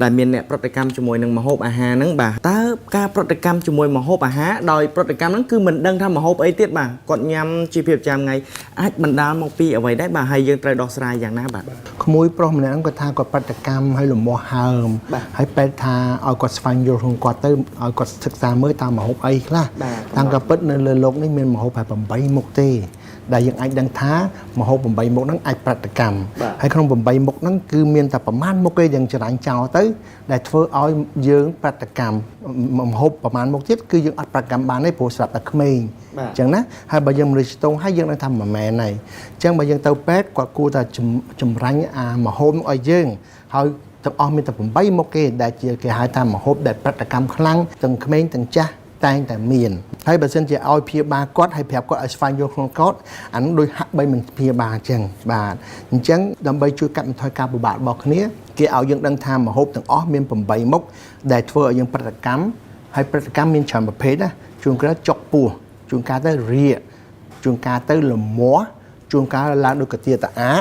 ដែលមានអ្នកប្រតិកម្មជាមួយនឹងម្ហូបអាហារហ្នឹងបាទតើការប្រតិកម្មជាមួយម្ហូបអាហារដោយប្រតិកម្មហ្នឹងគឺមិនដឹងថាម្ហូបអីទៀតបាទគាត់ញ៉ាំជាភាពប្រចាំថ្ងៃអាចបណ្ដាលមកពីអ្វីដែរបាទហើយយើងត្រូវដោះស្រាយយ៉ាងណាបាទក្មួយប្រុសម្នាក់ហ្នឹងគាត់ថាគាត់ប្រតិកម្មឲ្យលំមាស់ហើមហើយពេទ្យថាឲ្យគាត់ស្វែងយល់ក្នុងគាត់ទៅឲ្យគាត់សិក្សាមើលតាមម្ហូបអីខ្លះតាមក៏ពិតនៅលើโลกនេះមានម្ហូបតែ8មុខទេដែលយើងអាចដឹងថាម្ហូប8មុខហ្នឹងអាចប្រតិកម្មហើយក្នុង8មុខហ្នឹងគឺមានតែប្រមាណមុខទេយើងច្រាញ់ចោលទៅដែលធ្វើឲ្យយើងប្រតិកម្មម្ហូបប្រមាណមុខទៀតគឺយើងអត់ប្រតិកម្មបានទេព្រោះស្រាប់តែក្មេងអញ្ចឹងណាហើយបើយើងមនុស្សតូចហើយយើងនឹងថាមិនមែនហើយអញ្ចឹងបើយើងទៅពេទ្យគាត់គួរតែចម្រាញ់អាម្ហូបឲ្យយើងហើយទាំងអស់មានតែ8មុខគេដែលជាគេហៅថាម្ហូបដែលប្រតិកម្មខ្លាំងទាំងក្មេងទាំងចាស់តែងតែមានហើយបើសិនជាឲ្យព្យាបាលគាត់ហើយប្រាប់គាត់ឲ្យស្វែងយល់ក្នុងគាត់អានោះដូចហាក់បីមិនព្យាបាលអញ្ចឹងបាទអញ្ចឹងដើម្បីជួយកាត់បន្ថយការពិបាករបស់គ្នាគេឲ្យយើងដឹងថាម្ហូបទាំងអស់មាន8មុខដែលធ្វើឲ្យយើងប្រតិកម្មហើយប្រតិកម្មមានច្រើនប្រភេទណាជួនកាលចុកពោះជួនកាលទៅរាកជួនកាលទៅលមាស់ជួនកាលឡើងដូចកាទាតាអា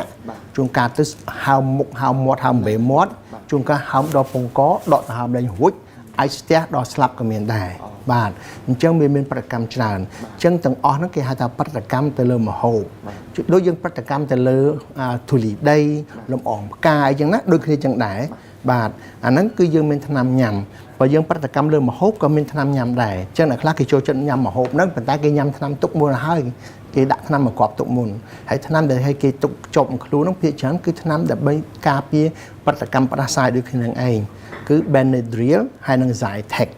ជួនកាលទៅហើមមុខហើមមាត់ហើមបែមាត់ជួនកាលហើមដល់ពងកដកទៅហើមលេងរួចអាចស្ទះដល់ស្លាប់ក៏មានដែរបាទអញ្ចឹងវាមានប្រតិកម្មច្រើនអញ្ចឹងទាំងអស់ហ្នឹងគេហៅថាប្រតិកម្មទៅលើម្ហូបដូចយើងប្រតិកម្មទៅលើធូលីដីលំអងផ្កាអីចឹងណាដូចគ្នាចឹងដែរបាទអាហ្នឹងគឺយើងមានថ្នាំញ៉ាំបើយើងប្រតិកម្មលើម្ហូបក៏មានថ្នាំញ៉ាំដែរអញ្ចឹងអ្នកខ្លះគេចូលចិត្តញ៉ាំម្ហូបហ្នឹងប៉ុន្តែគេញ៉ាំថ្នាំទុកមុនហើយគេដាក់ថ្នាំមកគ្រាប់ទុកមុនហើយថ្នាំដែលឲ្យគេទុកជាប់ខ្លួនហ្នឹងភាគច្រើនគឺថ្នាំដើម្បីការពារប្រតិកម្មផ្ដាសាយដូចគ្នានឹងឯងគឺ Benadryl ហើយនិង Zytex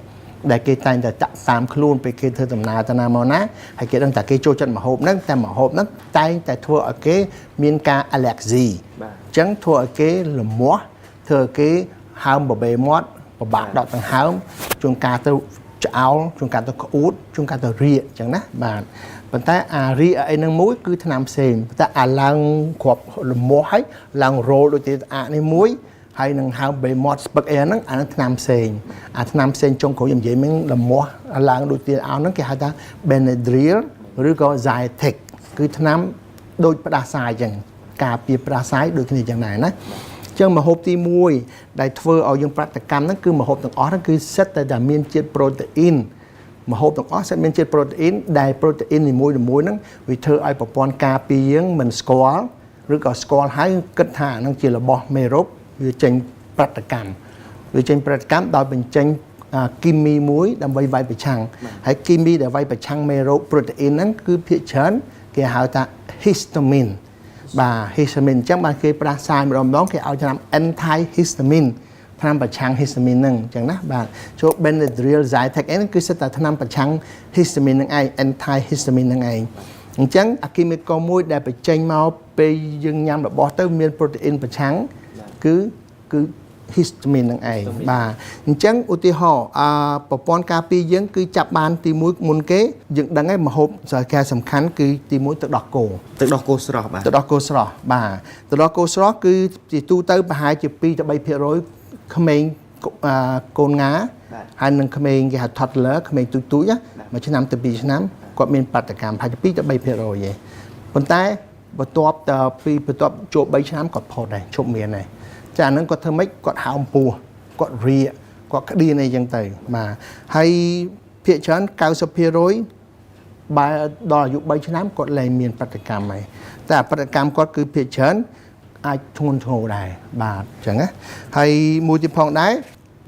ដែលគេតែងតែចាក់តាមខ្លួនពេលគេធ្វើដំណើរទៅណាមកណាហើយគេដឹងថាគេចូលចិត្តម្ហូបហ្នឹងតែម្ហូបហ្នឹងតែងតែធ្វើឲ្យគេមានការ allergy អញ្ចឹងធ្វើឲ្យគេលមាស់ធ្វើឲ្យគេហើមបបេមាត់ពិបាកដកដង្ហើមជួនកាលទៅឆ្អោលជួនកាលទៅក្អួតជួនកាលទៅរាកអញ្ចឹងណាបាទប៉ុន្តែអារាកអីហ្នឹងមួយគឺថ្នាំផ្សេងប៉ុន្តែអាឡើងគ្រាប់លមាស់ហើយឡើងរោលដូចជាអានេះមួយហើយនឹងហើមបេមាត់ស្ពឹកអីហ្នឹងអានឹងថ្នាំផ្សេងអាថ្នាំផ្សេងចុងក្រោយនិយាយមិញលមាស់ឡើងដូចជាអោហ្នឹងគេហៅថា Benadryl ឬក៏ Zytex គឺថ្នាំដូចផ្ដាសាយអញ្ចឹងការពារផ្ដាសាយដូចគ្នាអញ្ចឹងដែរណាអញ្ចឹងម្ហូបទី1ដែលធ្វើឲ្យយើងប្រតិកម្មហ្នឹងគឺម្ហូបទាំងអស់ហ្នឹងគឺសិតតែមានជាតិប្រូតេអ៊ីនម្ហូបទាំងអស់សិតមានជាតិប្រូតេអ៊ីនដែលប្រូតេអ៊ីននីមួយៗហ្នឹងវាធ្វើឲ្យប្រព័ន្ធការពារយើងមិនស្គាល់ឬក៏ស្គាល់ហើយគិតថាហ្នឹងជារបស់មេរោគវាចេញប្រតិកម្មវាចេញប្រតិកម្មដោយបញ្ចេញគីមីមួយដើម្បីវាយប្រឆាំងហើយគីមីដែលវាយប្រឆាំងមេរោគប្រូតេអ៊ីនហ្នឹងគឺភាគច្រើនគេហៅថា histamine បាទ histamine អញ្ចឹងបានគេផ្ដាសាយម្ដងគេឲ្យថ្នាំ anti histamine ថ្នាំប្រឆាំង histamine ហ្នឹងអញ្ចឹងណាបាទចូល Benadryl Zytex ហ្នឹងគឺសិតតែថ្នាំប្រឆាំង histamine ហ្នឹងឯង anti histamine ហ្នឹងឯងអញ្ចឹងអាគីមីកមួយដែលបញ្ចេញមកពេលយើងញ៉ាំរបស់ទៅមានប្រូតេអ៊ីនប្រឆាំងគឺ histamine នឹងឯងបាទអញ្ចឹងឧទាហរណ៍ប្រព័ន្ធការពារយើងគឺចាប់បានទី1មុនគេយើងដឹងហើយម្ហូបសារសំខាន់គឺទី1ទឹកដោះគោស្រស់បាទទឹកដោះគោស្រស់បាទទឹកដោះគោស្រស់គឺជាទូទៅប្រហែលជា2ទៅ3%ក្មេងកូនងាហើយនឹងក្មេងគេហៅ toddler ក្មេងទូចមួយឆ្នាំទៅ2ឆ្នាំគាត់មានប្រតិកម្មប្រហែលជា2ទៅ3%ទេប៉ុន្តែបន្ទាប់ចូល3ឆ្នាំគាត់ផុតដែរឈប់មានដែរចាហ្នឹងគាត់ធ្វើម៉េចគាត់ហើមពោះគាត់រាកគាត់ក្តៀនអីចឹងទៅបាទហើយភាគច្រើន90%បើដល់អាយុ3ឆ្នាំគាត់លែងមានប្រតិកម្មហើយតែប្រតិកម្មគាត់គឺភាគច្រើនអាចធ្ងន់ធ្ងរដែរបាទអញ្ចឹងណាហើយមួយទៀតផងដែរ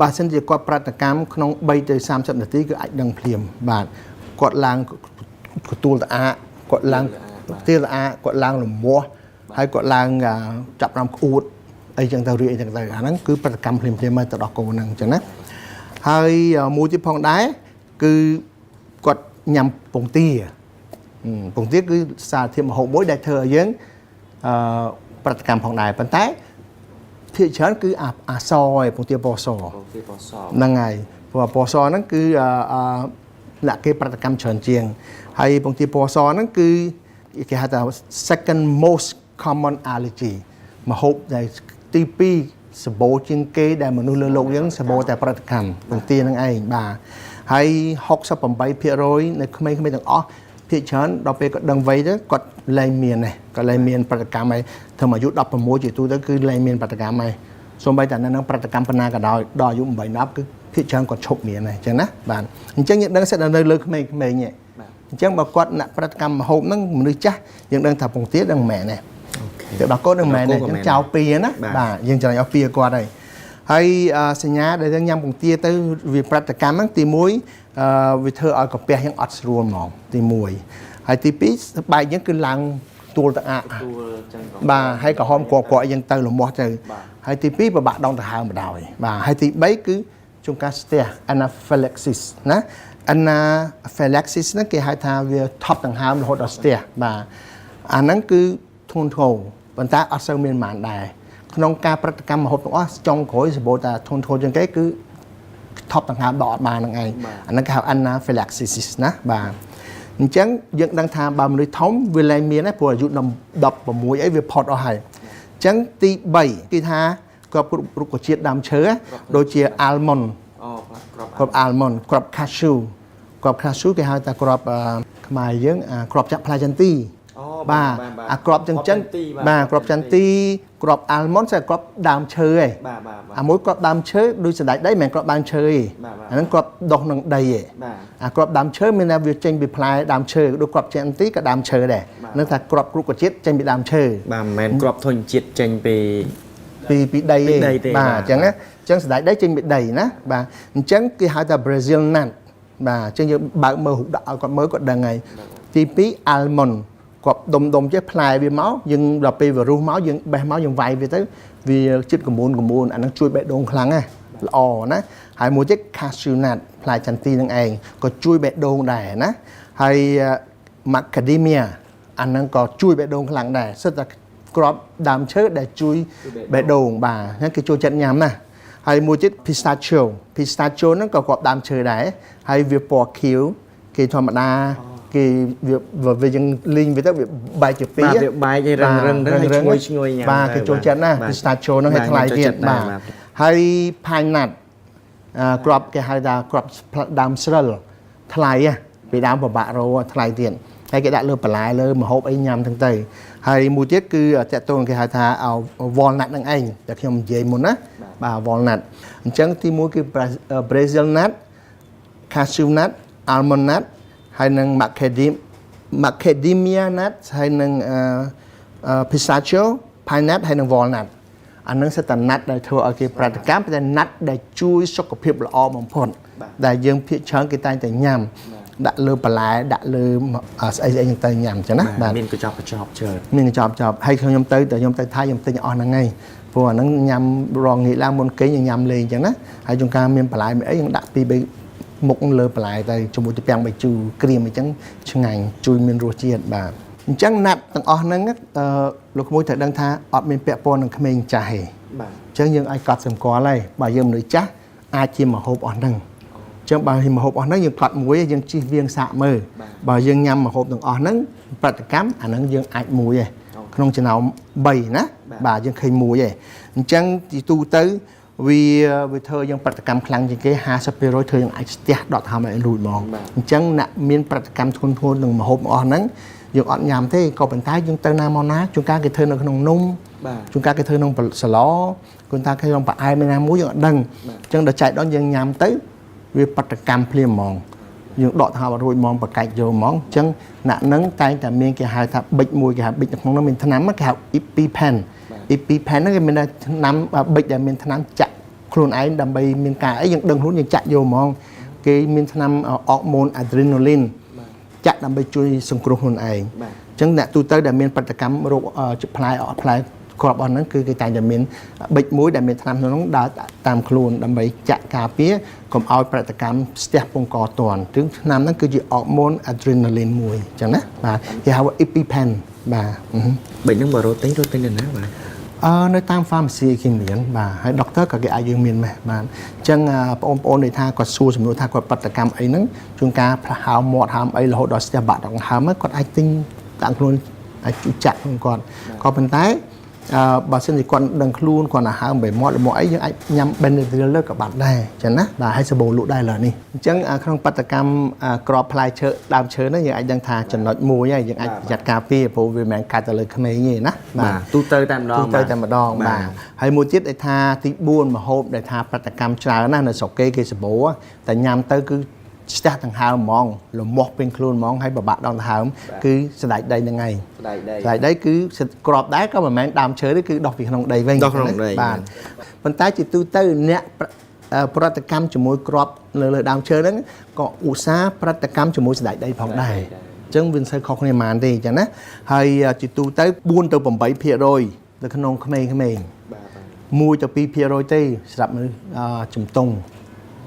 បើសិនជាគាត់ប្រតិកម្មក្នុង3ទៅ30នាទីគឺអាចដឹងភ្លាមបាទគាត់ឡើងកទួលតាអាគាត់ឡើងទាលអាគាត់ឡើងលមាស់ហើយគាត់ឡើងចាប់រំក្អួតអីចឹងទៅរៀបអីចឹងទៅអាហ្នឹងគឺប្រតិកម្មភ្លាមៗមកទៅដល់គោហ្នឹងអញ្ចឹងណាហើយមួយទៀតផងដែរគឺគាត់ញ៉ាំពងទាគឺសារធាតុម្ហូបមួយដែលធ្វើឲ្យយើងប្រតិកម្មផងដែរប៉ុន្តែភាគច្រើនគឺអាសឯងពងទាពណ៌សហ្នឹងហើយព្រោះពណ៌សហ្នឹងគឺអ្នកគេប្រតិកម្មច្រើនជាងហើយពងទាពណ៌សហ្នឹងគឺគេហៅថា second most common allergy ម្ហូបដែលទី2សម្បូរជាងគេដែលមនុស្សលើโลกយើងសម្បូរតែប្រតិកម្មពងទានឹងឯងបាទហើយ68%នៅក្មេងៗទាំងអស់ភាគច្រើនដល់ពេលគាត់ដឹងវ័យទៅគាត់លែងមានប្រតិកម្មហើយធ្វើមកអាយុ16ជាទូទៅគឺលែងមានប្រតិកម្មហើយ សូម្បីតែនៅក្នុងប្រតិកម្មបណ្ណាក៏ដោយដល់អាយុ8 10គឺភាគច្រើនគាត់ឈប់មានហើយអញ្ចឹងណាបាទអញ្ចឹងយើងដឹងសិតនៅលើក្មេងៗហ្នឹងអញ្ចឹងបើគាត់អ្នកប្រតិកម្មម្ហូបហ្នឹងមនុស្សចាស់យើងដឹងថាពងទាដឹងមែនទេទៅដល់កូននឹងមែនទេអញ្ចឹងចៅពីណាបាទយើងច្រើនឲ្យពីគាត់ហើយសញ្ញាដែលយើងញ៉ាំពងទាទៅវាប្រតិកម្មហ្នឹងទី1វាធ្វើឲ្យកាពះយើងអត់ស្រួលហ្មងទី1ហើយទី2បែកយើងគឺឡើងទួលតអាបាទហើយក្រហមក្រកយើងទៅលមាស់ទៅហើយទី2ពិបាកដងដង្ហើមបណ្ដោយបាទហើយទី3គឺជួនកាលស្ទះ anaphylaxis ណា anaphylaxis ហ្នឹងគេហៅថាវាថប់ដង្ហើមរហូតដល់ស្ទះបាទអាហ្នឹងគឺធ្ងន់ធ្ងរប៉ុន្តែអត់សូវមានប៉ុន្មានដែរក្នុងការប្រតិកម្មម្ហូបទាំងអស់ចុងក្រោយសម្បូរតែធ្ងន់ធ្ងរជាងគេគឺថប់ដង្ហើមដកអត់បានហ្នឹងឯងអាហ្នឹងគេហៅ anaphylaxis ណាបាទអញ្ចឹងយើងដឹងថាបើមនុស្សធំវាលែងមានហើយព្រោះអាយុ16អីវាផុតអស់ហើយអញ្ចឹងទី3គឺថាគ្រាប់រុក្ខជាតិដើមឈើដូចជា almond គ្រាប់ almond គ្រាប់ cashew គ្រាប់ cashew គេហៅថាគ្រាប់ខ្មែរយើងគ្រាប់ចាក់ផ្លែចន្ទីបាទអាគ្រាប់ចឹងបាទគ្រាប់ចន្ទីគ្រាប់ almond ស្អាគ្រាប់ដើមឈើឯងអាមួយគ្រាប់ដើមឈើដូចសណ្តែកដីមិនមែនគ្រាប់ដើមឈើទេអាហ្នឹងគ្រាប់ដុះនឹងដីឯងអាគ្រាប់ដើមឈើមានថាវាចេញពីផ្លែដើមឈើដូចគ្រាប់ចន្ទីក៏ដើមឈើដែរនឹងថាគ្រាប់រុក្ខជាតិចេញពីដើមឈើបាទមិនមែនគ្រាប់ធញ្ញជាតិចេញពីដីទេបាទអញ្ចឹងណាអញ្ចឹងសណ្តែកដីចេញពីដីណាបាទអញ្ចឹងគេហៅថា Brazil nut បាទអញ្ចឹងយើងបើកមើលរូបដាក់ឲ្យគាត់មើលគាត់ដឹងហើយទី2 almond គាត់ដុំចេះផ្លែវាមកយើងដល់ពេលវារុះមកយើងបេះមកយើងវាយវាទៅវាចិត្តកមូនអាហ្នឹងជួយបេះដូងខ្លាំងណាល្អណាហើយមួយទៀត cashew nut ផ្លែចន្ទីនឹងឯងក៏ជួយបេះដូងដែរណាហើយ macadamia អាហ្នឹងក៏ជួយបេះដូងខ្លាំងដែរសិតតែគ្រាប់ដើមឈើដែលជួយបេះដូងបាទហ្នឹងគេចូលចិត្តញ៉ាំណាហើយមួយទៀត pistachio ហ្នឹងក៏គ្រាប់ដើមឈើដែរហើយវាពណ៌ខៀវគេធម្មតាគេវាយើងលីងវាទៅវាបែកជាពីរវាបែកឲ្យរឹងហើយឈ្ងុយញ៉ាំបាទគេចូលចិត្តណា pistachio ហ្នឹងឲ្យថ្លៃទៀតបាទហើយ pine nut គ្រាប់គេហៅថាគ្រាប់ដើមស្រិលថ្លៃពីដើមពិបាករកថ្លៃទៀតហើយគេដាក់លើបន្លែលើម្ហូបអីញ៉ាំទាំងទៅហើយមួយទៀតគឺតកតងគេហៅថា walnut ហ្នឹងឯងតែខ្ញុំនិយាយមុនណាបាទ walnut អញ្ចឹងទី1គឺ Brazil nut cashew nut almond nut ហើយនឹង macadamia nut ហើយនឹងpistachio pine nut ហើយនឹង walnut អានឹងសិតតែ nut ដែលធ្វើឲ្យគេប្រតិកម្មតែ nut ដែលជួយសុខភាពល្អបំផុតដែលយើងភាគច្រើនគេតែងតែញ៉ាំដាក់លើបន្លែដាក់លើស្អីហ្នឹងទៅញ៉ាំអញ្ចឹងណាបាទមានកញ្ចប់ច្រើនមានកញ្ចប់ហើយខ្ញុំទៅថៃខ្ញុំទិញអស់ហ្នឹងហើយព្រោះអាហ្នឹងញ៉ាំរងងាកឡើងមុនគេញ៉ាំលេងអញ្ចឹងណាហើយជួនកាលមានបន្លែអីយើងដាក់2 3មុខលើបន្លែទៅជាមួយទៅពាំងបាយជូរក្រៀមអញ្ចឹងឆ្ងាញ់ជួយមានរសជាតិបាទអញ្ចឹងណាត់ទាំងអស់ហ្នឹងលោកក្មួយត្រូវដឹងថាអត់មានពាក់ព័ន្ធនឹងក្មេងចាស់ទេបាទអញ្ចឹងយើងឲ្យកត់សម្គាល់ហើយបើយើងមនុស្សចាស់អាចជាម្ហូបអស់ហ្នឹងអញ្ចឹងបើម្ហូបអស់ហ្នឹងយើងកត់មួយយើងជិះវៀងសាកមើលបើយើងញ៉ាំម្ហូបទាំងអស់ហ្នឹងប្រតិកម្មអាហ្នឹងយើងអាចមួយឯងក្នុងចំណោម3ណាបាទយើងឃើញមួយឯងអញ្ចឹងទីទូទៅវាធ្វើយើងប្រតិកម្មខ្លាំងជាងគេ 50% ធ្វើយើងអាចស្ទះដកដង្ហើមឲ្យរួចហ្មងអញ្ចឹងអ្នកមានប្រតិកម្មធ្ងន់ធ្ងរនឹងម្ហូបទាំងអស់ហ្នឹងយើងអត់ញ៉ាំទេក៏ប៉ុន្តែយើងទៅណាមកណាជួនកាលគេធ្វើនៅក្នុងនំជួនកាលគេធ្វើក្នុងសាឡជួនកាលគេក្នុងប្រអែមណាមួយយើងអត់ដឹងអញ្ចឹងដល់ចែកដល់យើងញ៉ាំទៅវាប្រតិកម្មភ្លាមហ្មងយើងដកដង្ហើមឲ្យរួចហ្មងបកាច់យកហ្មងអញ្ចឹងអ្នកហ្នឹងតែងតែមានគេហៅថាប៊ិចមួយគេហៅប៊ិចក្នុងនោះមានថ្នាំគេហៅ EpiPen ហ្នឹងគេមានថ្នាំប៊ិចដែលមានថ្នាំចាក់ខ្លួនឯងដើម្បីមានការអីយើងដឹងខ្លួនយើងចាក់យកហ្មងគេមានថ្នាំអរម៉ូន adrenaline ចាក់ដើម្បីជួយសង្គ្រោះខ្លួនឯងអញ្ចឹងអ្នកទូទៅដែលមានប្រតិកម្មរោគផ្លែគ្រាប់អស់ហ្នឹងគឺគេតែងតែមានប៊ិចមួយដែលមានថ្នាំក្នុងនោះដើរតាមខ្លួនដើម្បីចាក់ការពារកុំឲ្យប្រតិកម្មស្ទះពងកតាន់ถึงថ្នាំហ្នឹងគឺជាអរម៉ូន adrenaline មួយអញ្ចឹងណាបាទគេហៅ EpiPen បាទប៊ិចហ្នឹងបើរត់ទិញនៅណាបាទនៅតាម pharmacy គេមានបាទហើយ doctor ក៏គេអាចយើងមានដែរបាទអញ្ចឹងបងប្អូននិយាយថាគាត់សួរសំណួរថាគាត់ប្រតិកម្មអីហ្នឹងជួនកាលហើមមាត់ហើមអីរហូតដល់ស្ទះបាក់ដង្ហើមគាត់អាចទិញតាមខ្លួនអាចចាក់ខ្លួនគាត់ក៏ប៉ុន្តែ បើសិនជាគាត់ដឹងខ្លួនគាត់ទៅហើមបែមាត់របស់អីយើងអាចញ៉ាំ Benadryl លើក៏បាត់ដែរចឹងណាបាទហើយសាប៊ូលក់ដែរឡើយនេះអញ្ចឹងក្នុងបដកម្មក្របផ្លែឈើដើមឈើហ្នឹងយើងអាចដឹងថាចំណុចមួយហើយយើងអាចប្រយ័ត្នការពារព្រោះវាមិនមែនកាត់ទៅលើក្មេងទេណាបាទទូទៅតែម្ដងទូទៅតែម្ដងបាទហើយមួយទៀតដែលថាទី4មហូបដែលថាបដកម្មច្រើនណាស់នៅស្រុកគេសាប៊ូតែញ៉ាំទៅគឺស្ទះដង្ហើមហ្មងលមាស់ពេញខ្លួនហ្មងហើយពិបាកដងដង្ហើមគឺសណ្ដែកដីហ្នឹងឯងសណ្ដែកដីគឺក្របដែរក៏មិនមែនដើមឈើទេគឺដោះពីក្នុងដីវិញដោះក្នុងដីបាទប៉ុន្តែជាទូទៅអ្នកប្រតិកម្មជាមួយក្របលើដើមឈើហ្នឹងក៏ឧស្សាហ៍ប្រតិកម្មជាមួយសណ្ដែកដីផងដែរអញ្ចឹងវាមិនសូវខុសគ្នាប៉ុន្មានទេអញ្ចឹងណាហើយជាទូទៅ4ទៅ8%នៅក្នុងក្មេងៗ1ទៅ2%ទេសម្រាប់មនុស្សជំទង់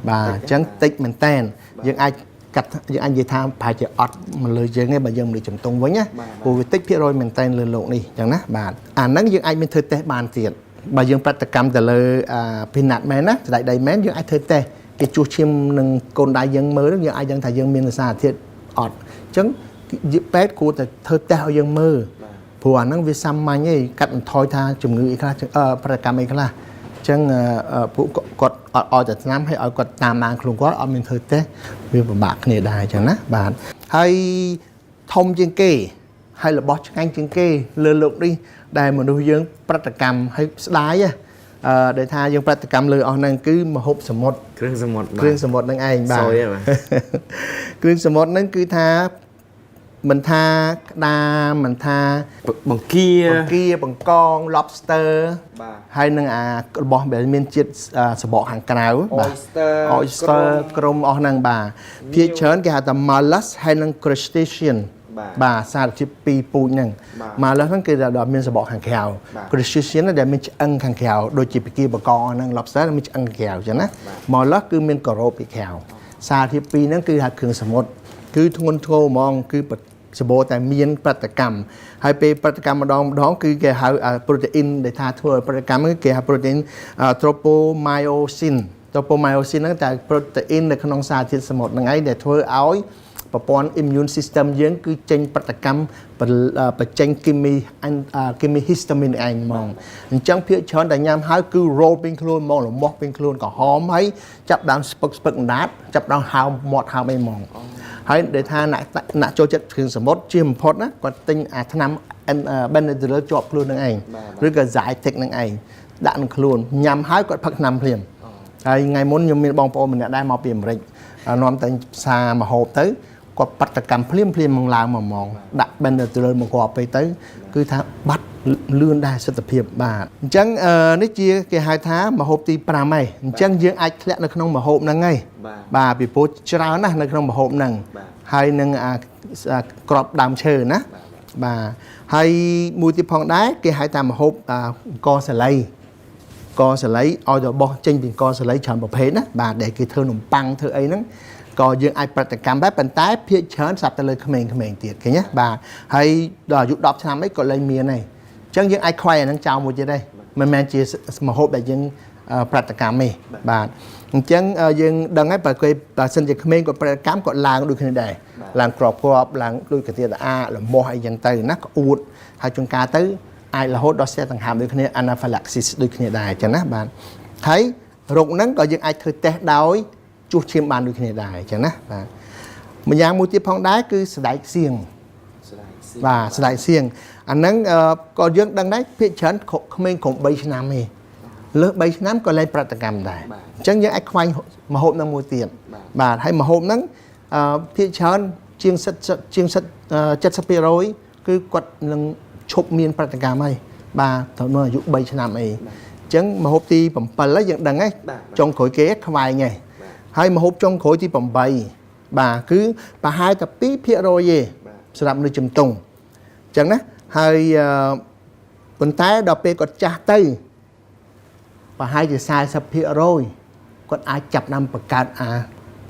បាទអញ្ចឹងតិចមែនតែនយើងអាចកាត់យើងអាចនិយាយថាប្រហែលជាអត់មកលើយើងទេបើយើងមនុស្សជំទង់វិញណាព្រោះវាតិចភាគរយមែនតែនលើโลกនេះអញ្ចឹងណាបាទអាហ្នឹងយើងអាចមានធ្វើតេស្តបានទៀតបើយើងប្រតិកម្មទៅលើពីណាត់មែនណាស្ដេចដីមែនយើងអាចធ្វើតេស្តគេជួសឈាមនឹងកូនដៃយើងមើលយើងអាចដឹងថាយើងមានសារធាតុអត់អញ្ចឹងពេទ្យគួរតែធ្វើតេស្តឲ្យយើងមើលព្រោះអាហ្នឹងវាសាមញ្ញឯងកាត់បន្ថយថាជំងឺអីខ្លះប្រតិកម្មអីខ្លះអញ្ចឹងពួកគាត់អត់ឲ្យតែឆ្នាំហើយឲ្យគាត់តាមដានខ្លួនគាត់អត់មានធ្វើតេស្តវាពិបាកគ្នាដែរអញ្ចឹងណាបាទហើយធំជាងគេហើយរបស់ឆ្ងាញ់ជាងគេលើโลกនេះដែលមនុស្សយើងប្រតិកម្មហើយស្ដាយដែលថាយើងប្រតិកម្មលើអស់ហ្នឹងគឺមហូបសមុទ្រគ្រឿងសមុទ្រហ្នឹងឯងបាទសយបាទគ្រឿងសមុទ្រហ្នឹងគឺថាមិនថាក្តាមមិនថាបង្គាបង្កង lobster បាទហើយនឹងរបស់ដែលមានជាតិសបកខាងក្រៅបាទ oyster ក្រុមអស់ហ្នឹងបាទភាគច្រើនគេហៅថា mollusk ហើយនឹង crustacean បាទសារធាតុពីរពូជហ្នឹង mollusk ហ្នឹងគេដែលមានសបកខាងក្រៅ crustacean ដែលមានឆ្អឹងខាងក្រៅដូចជាបង្គាបង្កងហ្នឹង lobster មានឆ្អឹងខាងក្រៅអញ្ចឹងណា mollusk គឺមានការ៉ូពីក្រៅសារធាតុពីរហ្នឹងគឺហៅគ្រឿងសមុទ្រគឺធ្ងន់ធ្ងរហ្មងគឺសបោតែមានប្រតិកម្មហើយពេលប្រតិកម្មម្ដងគឺគេហៅប្រូតេអ៊ីនដែលថាធ្វើឲ្យប្រតិកម្មគេហៅប្រូតេអ៊ីន tropomyosin ហ្នឹងតែប្រូតេអ៊ីននៅក្នុងសារធាតុសមុទ្រហ្នឹងឯងដែលធ្វើឲ្យប្រព័ន្ធ immune system យើងគឺចេញប្រតិកម្មបញ្ចេញគីមី histamine ឯងហ្មងអញ្ចឹងភាគច្រើនតែញ៉ាំហើយគឺ roll ពេញខ្លួនហ្មងលមាស់ពេញខ្លួនក្រហមហើយចាប់ដើមស្ពឹកអណ្ដាតចាប់ដើមហើមមាត់ហើមអីហ្មងហើយដែលថាអ្នកចូលចិត្តគ្រឿងសមុទ្រជាបំផុតណាគាត់ទិញអាថ្នាំ Benadryl ជាប់ខ្លួននឹងឯងឬក៏ Zytic នឹងឯងដាក់នឹងខ្លួនញ៉ាំហើយគាត់ផឹកថ្នាំភ្លាមហើយថ្ងៃមុនខ្ញុំមានបងប្អូនម្នាក់ដែរមកពីអាមេរិកនាំតែផ្សារមហូបទៅគាត់បដកម្មភ្លាមមកឡើងមកហ្មងដាក់ Benadryl មកគាត់ទៅគឺថាបាត់លឿនដែរសិទ្ធិភាពបាទអញ្ចឹងនេះជាគេហៅថាមហូបទី5ហើយអញ្ចឹងយើងអាចធ្លាក់នៅក្នុងមហូបហ្នឹងហើយបាទពីព្រោះច្រើនណាស់នៅក្នុងមហូបហ្នឹងហើយនឹងក្របដើមឈើណាបាទហើយមួយទៀតផងដែរគេហៅថាមហូបកសាលីឲ្យទៅបោះចេញពីកសាលីច្រើនប្រភេទណាបាទដែលគេធ្វើនំប៉័ងធ្វើអីហ្នឹងក៏យើងអាចប្រតិកម្មដែរប៉ុន្តែភាគច្រើនស្រាប់តែលើក្មេងៗទៀតឃើញទេបាទហើយដល់អាយុ10ឆ្នាំអីក៏លែងមានហើយអញ្ចឹងយើងអាចខ្វែអាហ្នឹងចោលមួយទៀតដែរមិនមែនជាមហូបដែលយើងប្រតិកម្មទេបាទអញ្ចឹងយើងដឹងហើយបើសិនជាក្មេងគាត់ប្រតិកម្មគាត់ឡើងដូចគ្នាដែរឡើងក្របឡើងដូចកាទៀតាលមាស់អីចឹងទៅណាក្អួតហើយជួនកាលទៅអាចរហូតដល់ស្ទះដង្ហើមដូចគ្នា anaphylaxis ដូចគ្នាដែរអញ្ចឹងណាបាទហើយរោគហ្នឹងក៏យើងអាចធ្វើតេស្តដោយជួសឈាមបានដូចគ្នាដែរអញ្ចឹងណាបាទម្យ៉ាងមួយទៀតផងដែរគឺស្បែកសៀងបាទស្បែកសៀងអាហ្នឹងក៏យើងដឹងដែរភាគច្រើនក្មេងក្រុម3ឆ្នាំទេលើស3ឆ្នាំក៏លែងប្រតិកម្មដែរអញ្ចឹងយើងអាចខ្វែងមហូបហ្នឹងមួយទៀតបាទហើយមហូបហ្នឹងភាគច្រើនជាង70% គឺគាត់នឹងឈប់មានប្រតិកម្មហើយបាទទៅនៅអាយុ3ឆ្នាំអីអញ្ចឹងមហូបទី7ហើយយើងដឹងហើយចុងក្រោយគេខ្វែងហើយហើយមហូបចុងក្រោយទី8បាទគឺប្រហែលតែ 2% ទេសម្រាប់មនុស្សជំទង់អញ្ចឹងណាហើយប៉ុន្តែដល់ពេលគាត់ចាស់ទៅប្រហែលជា 40% គាត់អាចចាប់នាំបង្កើត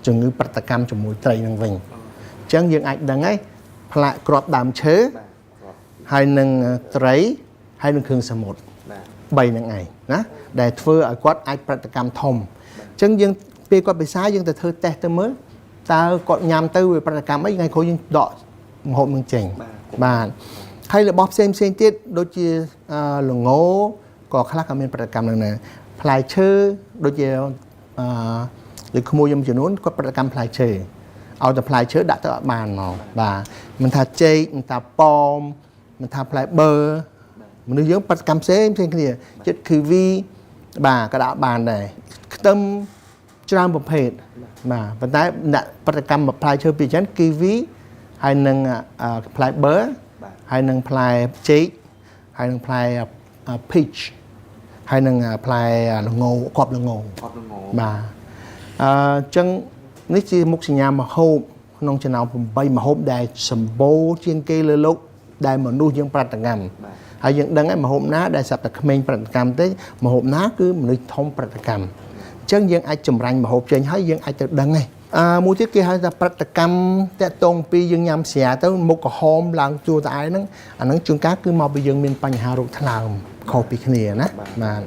ជំងឺប្រតិកម្មជាមួយត្រីនឹងវិញអញ្ចឹងយើងអាចដឹងហើយផ្លាកគ្រាប់ដើមឈើហើយនឹងត្រីហើយនឹងគ្រឿងសមុទ្រ3ហ្នឹងឯងណាដែលធ្វើឲ្យគាត់អាចប្រតិកម្មធំអញ្ចឹងយើងពេលគាត់ពិសាយើងទៅធ្វើតេស្តទៅមើលតើគាត់ញ៉ាំទៅវាប្រតិកម្មអីថ្ងៃក្រោយយើងដកមហូបនឹងចេញបាទហ ហើយរបស់ផ្សេងទៀតដូចជាល្ងក៏ខ្លះក៏មានប្រតិកម្មនឹងដែរផ្លែឈើដូចជាដូចក្មួយខ្ញុំចំនួនគាត់ប្រតិកម្មផ្លែឈើឲ្យតែផ្លែឈើដាក់ទៅអត់បានមកបាទមិនថាចេកមិនថាប៉ោមមិនថាផ្លែបឺមនុស្សយើងប្រតិកម្មផ្សេងគ្នាចិត្ត kiwi បាទក៏ដាក់បានដែរខ្ទឹមច្រើនប្រភេទបាទប៉ុន្តែដាក់ប្រតិកម្មផ្លែឈើពីរច្រើន kiwi ហើយនឹងផ្លែបឺហើយនឹងផ្លែចេកហើយនឹងផ្លែ peach ហើយនឹងផ្លែល្ងគប់ល្ងបាទអញ្ចឹងនេះជាមុខសញ្ញាម្ហូបក្នុងចំណោម8ម្ហូបដែលសម្បូរជាងគេលើโลกដែលមនុស្សយើងប្រតិកម្មហើយយើងដឹងហើយម្ហូបណាដែលសត្វតែក្មេងប្រតិកម្មទេម្ហូបណាគឺមនុស្សធំប្រតិកម្មអញ្ចឹងយើងអាចចម្រាញ់ម្ហូបចេញហើយយើងអាចទៅដឹងហើយមួយទៀតគេហៅថាប្រតិកម្មតាក់ទងពីយើងញ៉ាំស្រាទៅមុខក្រហមឡើងជួរត្អែហ្នឹងអាហ្នឹងជួនកាលគឺមកពីយើងមានបញ្ហារោគថ្លើមខុសពីគ្នាណាបាទ